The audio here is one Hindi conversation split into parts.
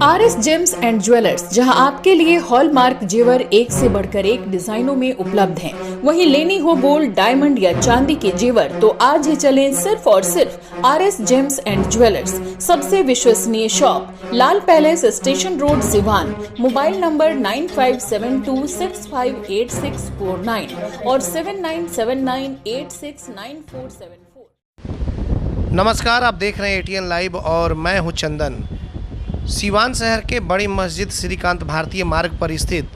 RS जेम्स एंड ज्वेलर्स, जहां आपके लिए हॉलमार्क जेवर एक से बढ़कर एक डिजाइनों में उपलब्ध हैं। वहीं लेनी हो गोल्ड, डायमंड या चांदी के जेवर तो आज ही चलें सिर्फ और सिर्फ RS जेम्स एंड ज्वेलर्स। सबसे विश्वसनीय shop, Lal palace, station road, Siwan. Mobile number 9572658649 और 7979869474। नमस्कार, आप देख रहे हैं ATN लाइव और मैं हूं चंदन। सिवान शहर के बड़ी मस्जिद श्रीकांत भारतीय मार्ग पर स्थित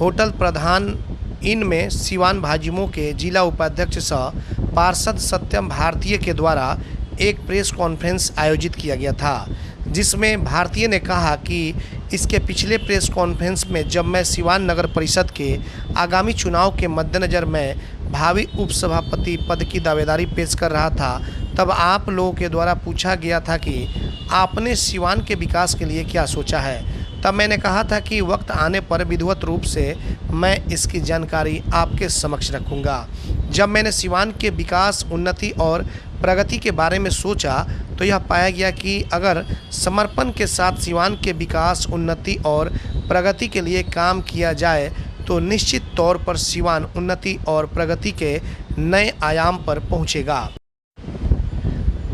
होटल प्रधान इन में सिवान भाजयुमो के जिला उपाध्यक्ष सह पार्षद सत्यम भारतीय के द्वारा एक प्रेस कॉन्फ्रेंस आयोजित किया गया था, जिसमें भारतीय ने कहा कि इसके पिछले प्रेस कॉन्फ्रेंस में जब मैं सिवान नगर परिषद के आगामी चुनाव के मद्देनज़र मैं भावी उपसभापति पद की दावेदारी पेश कर रहा था, तब आप लोगों के द्वारा पूछा गया था कि आपने सिवान के विकास के लिए क्या सोचा है। तब मैंने कहा था कि वक्त आने पर विधिवत रूप से मैं इसकी जानकारी आपके समक्ष रखूंगा। जब मैंने सिवान के विकास, उन्नति और प्रगति के बारे में सोचा तो यह पाया गया कि अगर समर्पण के साथ सिवान के विकास, उन्नति और प्रगति के लिए काम किया जाए तो निश्चित तौर पर सिवान उन्नति और प्रगति के नए आयाम पर पहुंचेगा।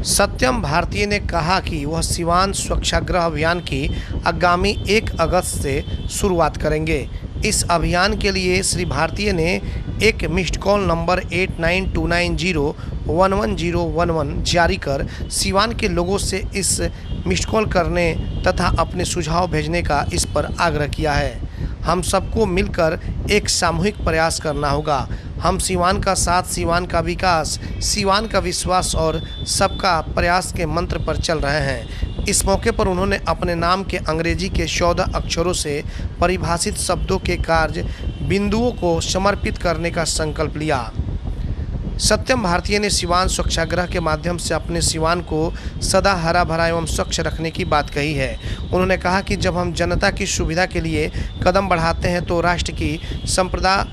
सत्यम भारतीय ने कहा कि वह सिवान स्वच्छाग्रह अभियान की आगामी 1 अगस्त से शुरुआत करेंगे। इस अभियान के लिए श्री भारतीय ने एक मिस्ड कॉल नंबर 8929011011 जारी कर सिवान के लोगों से इस मिस्ड कॉल करने तथा अपने सुझाव भेजने का इस पर आग्रह किया है। हम सबको मिलकर एक सामूहिक प्रयास करना होगा। हम सिवान का साथ, सिवान का विकास, सिवान का विश्वास और सबका प्रयास के मंत्र पर चल रहे हैं। इस मौके पर उन्होंने अपने नाम के अंग्रेजी के 14 अक्षरों से परिभाषित शब्दों के कार्य बिंदुओं को समर्पित करने का संकल्प लिया। सत्यम भारतीय ने सिवान स्वच्छाग्रह के माध्यम से अपने सिवान को सदा हरा भरा एवं स्वच्छ रखने की बात कही है। उन्होंने कहा कि जब हम जनता की सुविधा के लिए कदम बढ़ाते हैं तो राष्ट्र की संपदा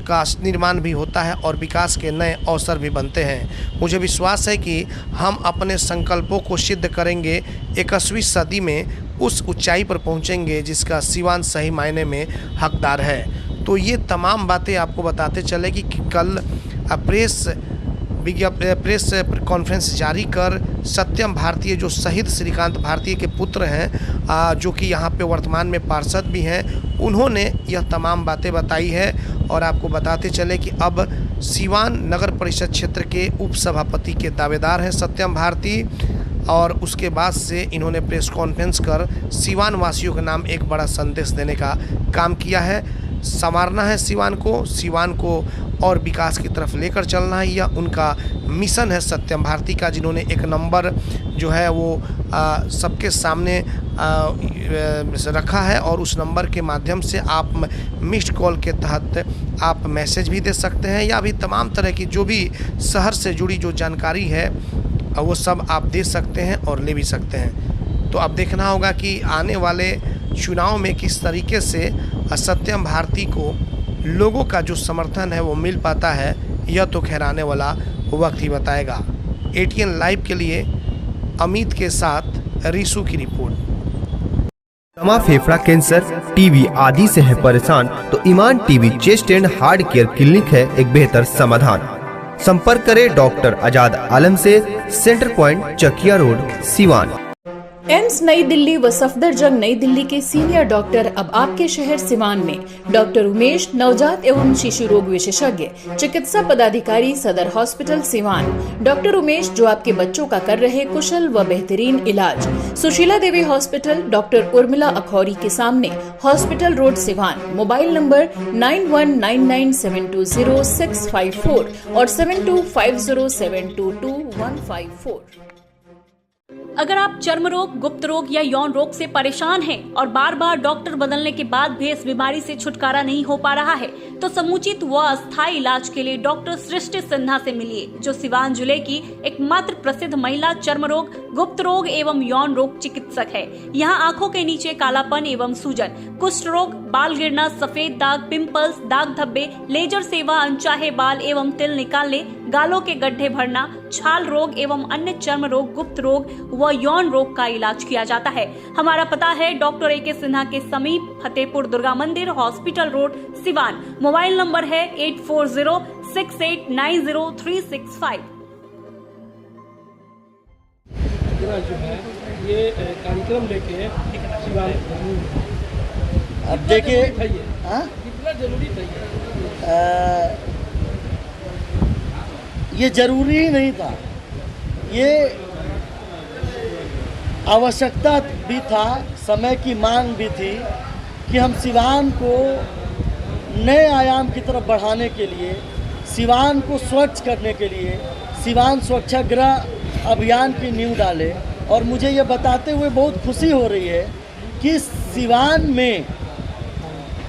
का निर्माण भी होता है और विकास के नए अवसर भी बनते हैं। मुझे विश्वास है कि हम अपने संकल्पों को सिद्ध करेंगे, 21वीं सदी में उस ऊंचाई पर पहुंचेंगे जिसका सिवान सही मायने में हकदार है। तो ये तमाम बातें आपको बताते चले कि कल प्रेस कॉन्फ्रेंस जारी कर सत्यम भारतीय, जो शहीद श्रीकांत भारतीय के पुत्र हैं, जो कि यहाँ पे वर्तमान में पार्षद भी हैं, उन्होंने यह तमाम बातें बताई है। और आपको बताते चले कि अब सिवान नगर परिषद क्षेत्र के उपसभापति के दावेदार हैं सत्यम भारती, और उसके बाद से इन्होंने प्रेस कॉन्फ्रेंस कर सिवान वासियों के नाम एक बड़ा संदेश देने का काम किया है। संवारना है सिवान को और विकास की तरफ लेकर चलना है, यह उनका मिशन है सत्यम भारती का, जिन्होंने एक नंबर जो है वो सबके सामने रखा है। और उस नंबर के माध्यम से आप मिस्ड कॉल के तहत आप मैसेज भी दे सकते हैं, या भी तमाम तरह की जो भी शहर से जुड़ी जो जानकारी है वो सब आप दे सकते हैं और ले भी सकते हैं। तो अब देखना होगा कि आने वाले चुनाव में किस तरीके से सत्यम भारती को लोगों का जो समर्थन है वो मिल पाता है, यह तो खैर आने वाला वक्त ही बताएगा। ATN लाइव के लिए अमित के साथ रिशु की रिपोर्ट। दमा, फेफड़ा कैंसर, टीबी आदि से है परेशान तो Iman TB chest and heart care clinic है एक बेहतर समाधान। संपर्क करें डॉक्टर आजाद आलम से, centre point, Chakia road, Siwan. AIIMS New Delhi व सफदरजंग नई दिल्ली के सीनियर डॉक्टर अब आपके शहर सिवान में। डॉक्टर उमेश, नवजात एवं शिशु रोग विशेषज्ञ, चिकित्सा पदाधिकारी, सदर हॉस्पिटल सिवान। डॉक्टर उमेश जो आपके बच्चों का कर रहे कुशल व बेहतरीन इलाज। सुशीला देवी हॉस्पिटल, डॉक्टर उर्मिला अखौरी के सामने, hospital road, Siwan. Mobile number 9199720654 और 7250722154। अगर आप चर्म रोग, गुप्त रोग या यौन रोग से परेशान हैं और बार बार डॉक्टर बदलने के बाद भी इस बीमारी से छुटकारा नहीं हो पा रहा है, तो समुचित व अस्थायी इलाज के लिए डॉक्टर सृष्टि सिन्हा से मिलिए, जो सिवान जिले की एकमात्र प्रसिद्ध महिला चर्म रोग, गुप्त रोग एवं यौन रोग चिकित्सक है। यहाँ आंखों के नीचे कालापन एवं सूजन, कुष्ठ रोग, बाल गिरना, सफेद दाग, पिंपल्स, दाग धब्बे, लेजर सेवा, अनचाहे बाल एवं तिल निकालने, गालों के गड्ढे भरना, छाल रोग एवं अन्य चर्म रोग, गुप्त रोग व यौन रोग का इलाज किया जाता है। हमारा पता है डॉक्टर A.K. सिन्हा के समीप, फतेहपुर दुर्गा मंदिर, hospital road, Siwan. Mobile number है 8406890365। जो है ये कार्यक्रम लेके सिवान अब देखिए कितना जरूरी था ये जरूरी ही नहीं था, ये आवश्यकता भी था, समय की मांग भी थी कि हम सिवान को नए आयाम की तरफ बढ़ाने के लिए, सिवान को स्वच्छ करने के लिए सिवान स्वच्छाग्रह अभियान की नींव डाले। और मुझे ये बताते हुए बहुत खुशी हो रही है कि सिवान में,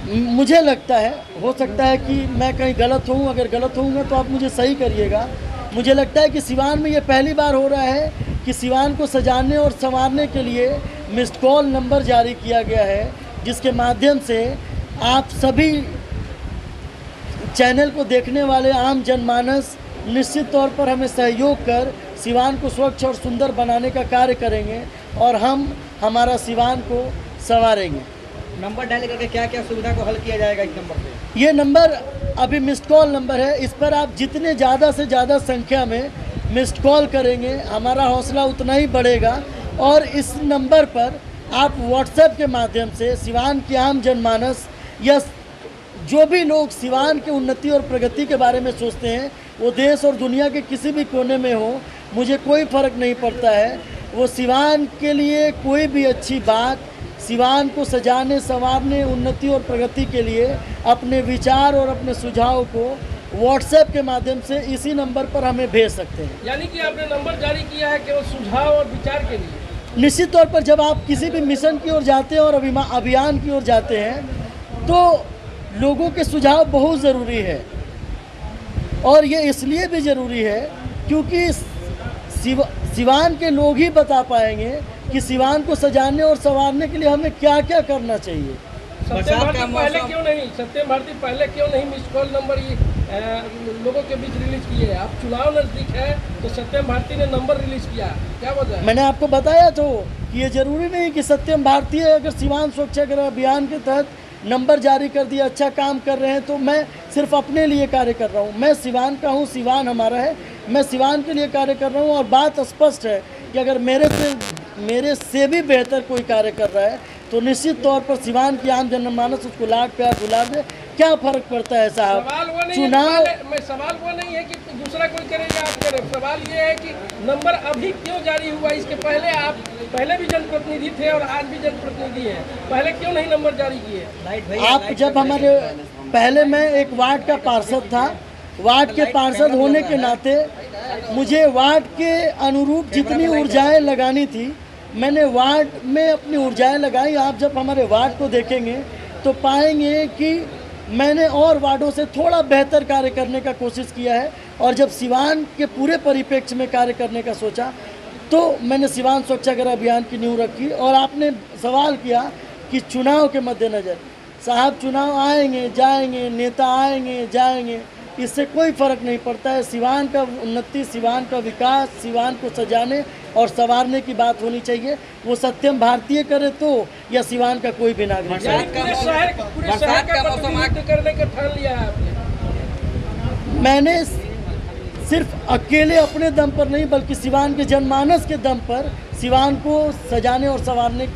मुझे लगता है, हो सकता है कि मैं कहीं गलत हूँ, अगर गलत होऊंगा तो आप मुझे सही करिएगा, मुझे लगता है कि सिवान में ये पहली बार हो रहा है कि सिवान को सजाने और संवारने के लिए मिस्ड कॉल नंबर जारी किया गया है, जिसके माध्यम से आप सभी चैनल को देखने वाले आम जनमानस निश्चित तौर पर हमें सहयोग कर सिवान को स्वच्छ और सुंदर बनाने का कार्य करेंगे और हम हमारा सिवान को संवारेंगे। नंबर डायल करके क्या क्या सुविधा को हल किया जाएगा इस नंबर पे? ये नंबर अभी मिस्ड कॉल नंबर है, इस पर आप जितने ज़्यादा से ज़्यादा संख्या में मिस्ड कॉल करेंगे हमारा हौसला उतना ही बढ़ेगा। और इस नंबर पर आप व्हाट्सएप के माध्यम से सिवान के आम जनमानस या जो भी लोग सिवान की उन्नति और प्रगति के बारे में सोचते हैं, वो देश और दुनिया के किसी भी कोने में हो, मुझे कोई फ़र्क नहीं पड़ता है, वो सिवान के लिए कोई भी अच्छी बात, सिवान को सजाने संवारने, उन्नति और प्रगति के लिए अपने विचार और अपने सुझाव को व्हाट्सएप के माध्यम से इसी नंबर पर हमें भेज सकते हैं। यानी कि आपने नंबर जारी किया है केवल सुझाव और विचार के लिए? निश्चित तौर पर जब आप किसी भी मिशन की ओर जाते हैं और अभियान की ओर जाते हैं तो लोगों के सुझाव बहुत ज़रूरी है। और ये इसलिए भी ज़रूरी है क्योंकि सिवान के लोग ही बता पाएंगे कि सिवान को सजाने और संवारने के लिए हमें क्या क्या करना चाहिए। सत्यम भारती पहले क्यों नहीं, सत्यम भारती पहले क्यों नहीं मिस्ड कॉल नंबर ये लोगों के बीच रिलीज किए? अब चुनाव नजदीक है तो सत्यम भारती ने नंबर रिलीज किया, क्या वजह है? मैंने आपको बताया तो कि ये जरूरी नहीं कि सत्यम भारती अगर सिवान स्वच्छाग्रह अभियान के तहत नंबर जारी कर दिया, अच्छा काम कर रहे हैं, तो मैं सिर्फ अपने लिए कार्य कर रहा हूँ। मैं सिवान का हूँ, सिवान हमारा है, मैं सिवान के लिए कार्य कर रहा हूँ। और बात स्पष्ट है कि अगर मेरे से भी बेहतर कोई कार्य कर रहा है तो निश्चित तौर पर सिवान की आम जनमानस उसको लाड प्यार गुलाब दे। क्या फर्क पड़ता है साहब? सवाल वो नहीं चुनाव सवाल वो नहीं है कि दूसरा कोई करेगा आप करें, सवाल ये है कि नंबर अभी क्यों जारी हुआ? इसके पहले आप पहले भी जनप्रतिनिधि थे और आज भी जनप्रतिनिधि हैं, पहले क्यों नहीं नंबर जारी किए? आप जब हमारे पहले मैं एक वार्ड का पार्षद था, वार्ड के पार्षद होने के नाते मुझे वार्ड के अनुरूप जितनी ऊर्जाएं लगानी थी मैंने वार्ड में अपनी ऊर्जाएं लगाई। आप जब हमारे वार्ड को देखेंगे तो पाएंगे कि मैंने और वार्डों से थोड़ा बेहतर कार्य करने का कोशिश किया है। और जब सिवान के पूरे परिप्रेक्ष्य में कार्य करने का सोचा तो मैंने सिवान स्वच्छाग्रह अभियान की नींव रखी। और आपने सवाल किया कि चुनाव के मद्देनज़र, साहब चुनाव आएंगे जाएंगे, नेता आएंगे जाएंगे, इससे कोई फ़र्क नहीं पड़ता है। सिवान का उन्नति, सिवान का विकास, सिवान को सजाने और संवारने की बात होनी चाहिए, वो सत्यम भारतीय करे तो या सिवान का कोई भी नागरिक। पूरे शहर का प्रतिनिधित्व करने का ठान लिया है आपने? मैंने सिर्फ अकेले अपने दम पर नहीं बल्कि सिवान के जनमानस के दम पर सिवान को सजाने और संवारने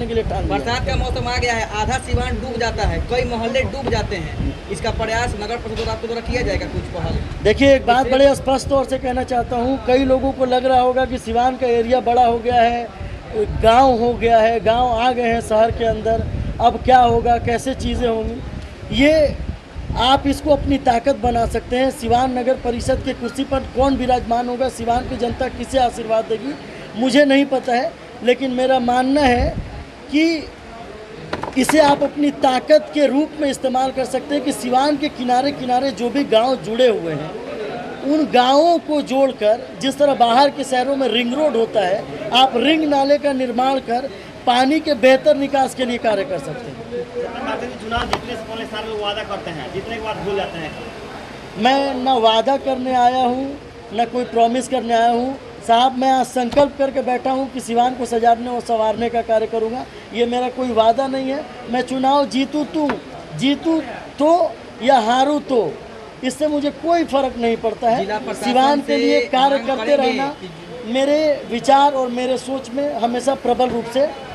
के लिए ठान लिया। बरसात का मौसम आ गया है, आधा सिवान डूब जाता है, कई मोहल्ले डूब जाते हैं, इसका प्रयास नगर परिषद आपके द्वारा किया जाएगा कुछ पहल? देखिए, एक बात बड़े स्पष्ट तौर से कहना चाहता हूँ, कई लोगों को लग रहा होगा कि सिवान का एरिया बड़ा हो गया है, गांव हो गया है, गांव आ गए हैं शहर के अंदर, अब क्या होगा, कैसे चीज़ें होंगी। ये आप इसको अपनी ताकत बना सकते हैं। सिवान नगर परिषद के कुर्सी पर कौन विराजमान होगा, सिवान की जनता किसे आशीर्वाद देगी, मुझे नहीं पता है, लेकिन मेरा मानना है कि इसे आप अपनी ताकत के रूप में इस्तेमाल कर सकते हैं कि सिवान के किनारे किनारे जो भी गांव जुड़े हुए हैं उन गांवों को जोड़कर, जिस तरह बाहर के शहरों में रिंग रोड होता है, आप रिंग नाले का निर्माण कर पानी के बेहतर निकास के लिए कार्य कर सकते हैं। चुनाव जीतने से पहले सारे लोग वादा करते हैं, जीतने के बाद भूल जाते हैं। मैं ना वादा करने आया हूँ, ना कोई प्रॉमिस करने आया हूँ। साहब, मैं आज संकल्प करके बैठा हूँ कि सिवान को सजाने और संवारने का कार्य करूँगा। ये मेरा कोई वादा नहीं है। मैं चुनाव जीतूँ तो या हारूँ तो, इससे मुझे कोई फर्क नहीं पड़ता है। सिवान के लिए कार्य करते रहना मेरे विचार और मेरे सोच में हमेशा प्रबल रूप से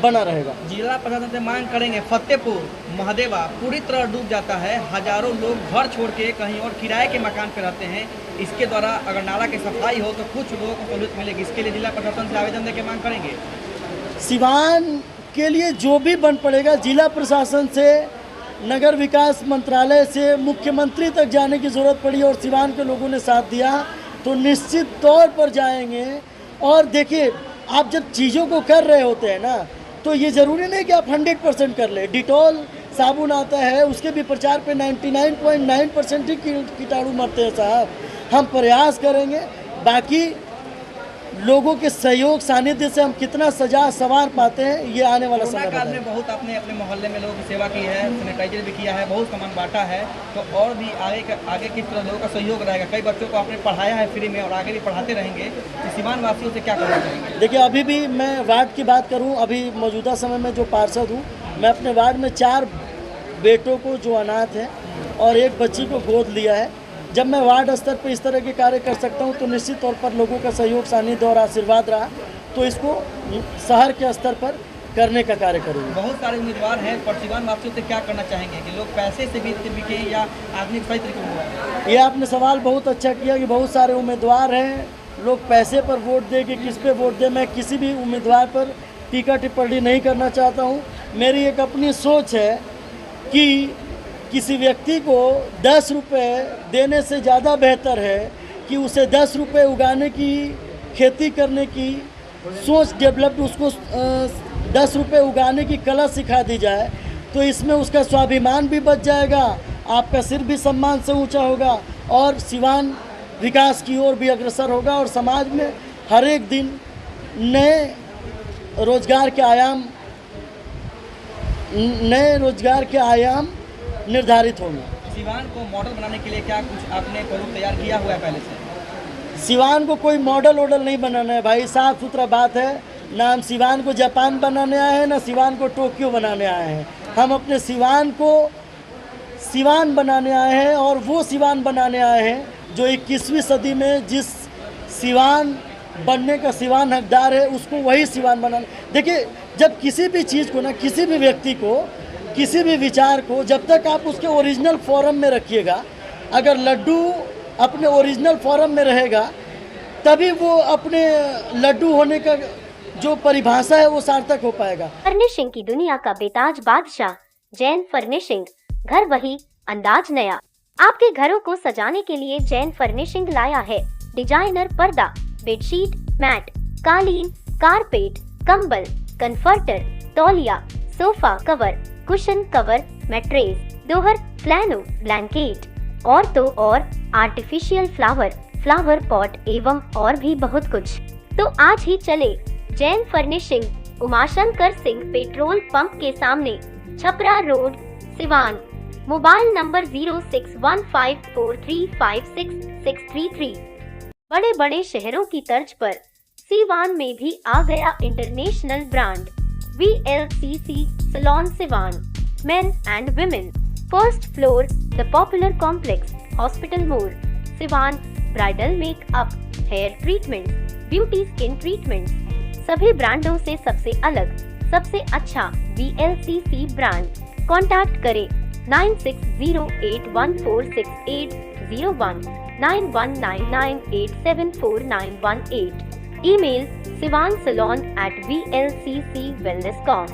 बना रहेगा। जिला प्रशासन से मांग करेंगे, फतेहपुर महादेवा पूरी तरह डूब जाता है। हजारों लोग घर छोड़ के कहीं और किराए के मकान पर रहते हैं। इसके द्वारा अगर नाला की सफाई हो तो कुछ लोगों को सहूलियत मिलेगी। इसके लिए जिला प्रशासन से आवेदन देकर मांग करेंगे। सिवान के लिए जो भी बन पड़ेगा, जिला प्रशासन से, नगर विकास मंत्रालय से, मुख्यमंत्री तक जाने की ज़रूरत पड़ी और सिवान के लोगों ने साथ दिया तो निश्चित तौर पर जाएंगे। और देखिए, आप जब चीज़ों को कर रहे होते हैं ना, तो ये ज़रूरी नहीं कि आप 100% कर ले। डिटॉल साबुन आता है, उसके भी प्रचार पे 99.9% ही कीटाणु मरते हैं साहब। हम प्रयास करेंगे, बाकी लोगों के सहयोग सानिध्य से हम कितना सजा सवार पाते हैं ये आने वाला समय काल में बहुत आपने अपने मोहल्ले में लोगों की सेवा की है, सैनिटाइजर भी किया है, बहुत सामान बांटा है, तो और भी आगे किस तरह लोगों का सहयोग रहेगा? कई बच्चों को आपने पढ़ाया है फ्री में और आगे भी पढ़ाते रहेंगे, तो सीवान वासियों से क्या करना चाहेंगे? देखिए, अभी भी मैं वार्ड की बात करूँ, अभी मौजूदा समय में जो पार्षद हूँ, मैं अपने वार्ड में 4 बेटों को जो अनाथ है और 1 बच्ची को गोद लिया है। जब मैं वार्ड स्तर पर इस तरह के कार्य कर सकता हूं तो निश्चित तौर पर लोगों का सहयोग, सानिध्य और आशीर्वाद रहा तो इसको शहर के स्तर पर करने का कार्य करूँगा। बहुत सारे उम्मीदवार हैं, पर सिवान वासियों से क्या करना चाहेंगे कि लोग पैसे से भी बिके या आदमी सही तरीके से? ये आपने सवाल बहुत अच्छा किया कि बहुत सारे उम्मीदवार हैं, लोग पैसे पर वोट दे कि किस पे वोट दे। मैं किसी भी उम्मीदवार पर टीका टिप्पणी नहीं करना चाहता हूँ। मेरी एक अपनी सोच है कि किसी व्यक्ति को 10 रुपये देने से ज़्यादा बेहतर है कि उसे 10 रुपये उगाने की, खेती करने की सोच डेवलप, उसको 10 रुपये उगाने की कला सिखा दी जाए तो इसमें उसका स्वाभिमान भी बच जाएगा, आपका सिर भी सम्मान से ऊंचा होगा और सिवान विकास की ओर भी अग्रसर होगा और समाज में हर एक दिन नए रोजगार के आयाम निर्धारित होंगे। सिवान को मॉडल बनाने के लिए क्या कुछ आपने प्रोजेक्ट तैयार किया हुआ है पहले से? सिवान को कोई मॉडल वॉडल नहीं बनाना है भाई, साफ सुथरा बात है। ना हम सिवान को जापान बनाने आए हैं, ना सिवान को टोक्यो बनाने आए हैं। हम अपने सिवान को सिवान बनाने आए हैं और वो सिवान बनाने आए हैं जो 21वीं सदी में जिस सिवान बनने का सिवान हकदार है उसको वही सिवान बनाना। देखिए, जब किसी भी चीज़ को ना, किसी भी व्यक्ति को, किसी भी विचार को जब तक आप उसके ओरिजिनल फॉर्म में रखिएगा, अगर लड्डू अपने ओरिजिनल फॉर्म में रहेगा तभी वो अपने लड्डू होने का जो परिभाषा है वो सार्थक हो पाएगा। फर्निशिंग की दुनिया का बेताज बादशाह जैन फर्निशिंग, घर वही अंदाज नया। आपके घरों को सजाने के लिए जैन फर्निशिंग लाया है डिजाइनर पर्दा, बेडशीट, मैट, कालीन, कारपेट, कंबल, कंफर्टर, तौलिया, sofa cover, cushion cover, mattress, दोहर, फ्लैनो, ब्लैंकेट और तो और आर्टिफिशियल फ्लावर पॉट एवं और भी बहुत कुछ। तो आज ही चले Jain furnishing, Umashankar Singh petrol pump के सामने, Chhapra road, Siwan. Mobile number 0615435663। बड़े बड़े शहरों की तर्ज पर सिवान में भी आ गया international brand VLCC salon Siwan, men and women, first floor, the popular complex, hospital मोड़, Siwan. Bridal makeup, hair treatment, beauty skin treatment, सभी ब्रांडों से सबसे अलग, सबसे अच्छा VLCC ब्रांड। कॉन्टैक्ट करें 9608146801, 9199874918। Email sivansalon@vlccwellness.com।